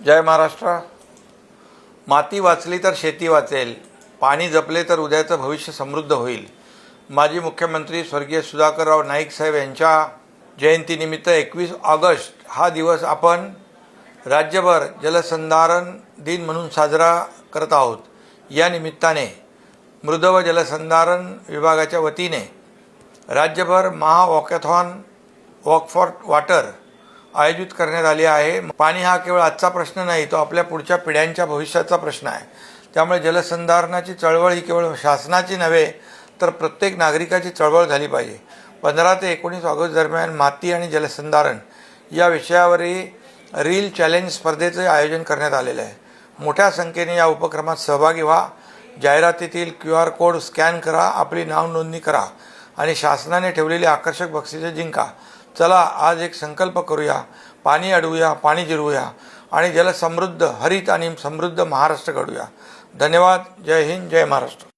जय महाराष्ट्र। माती वाचली तर शेती वाचेल, पाणी जपले तर उद्याचं भविष्य समृद्ध होईल। माजी मुख्यमंत्री स्वर्गीय सुधाकरराव नाईक साहेब यांच्या जयंतीनिमित्त 21 ऑगस्ट हा दिवस आपण राज्यभर जलसंधारण दिन म्हणून साजरा करत आहोत। या निमित्ताने मृद व जलसंधारण विभागाच्या वतीने राज्यभर वॉक फॉर वॉटर आयोजित करण्यात आली आहे। पाणी हा केवळ आजचा प्रश्न नाही, तो आपल्या पुढच्या पिढ्यांच्या भविष्याचा प्रश्न आहे। त्यामुळे जलसंधारणाची चळवळ ही केवळ शासनाची नव्हे तर प्रत्येक नागरिकाची चळवळ झाली पाहिजे। 15 ते 19 ऑगस्ट दरम्यान माती आणि जलसंधारण या विषयावरील रील चॅलेंज स्पर्धेचे आयोजन करण्यात आलेले आहे। मोठ्या संख्येने या उपक्रमात सहभागी व्हा। जाहिरातीतील QR कोड स्कॅन करा, आपली नाव नोंदणी करा आणि शासनाने ठेवलेली आकर्षक बक्षिसे जिंका। चला आज एक संकल्प करूया, पाणी अडवूया, पाणी जिरवूया आणि जलसमृद्ध, हरित आणि समृद्ध महाराष्ट्र घडूया। धन्यवाद। जय हिंद, जय महाराष्ट्र।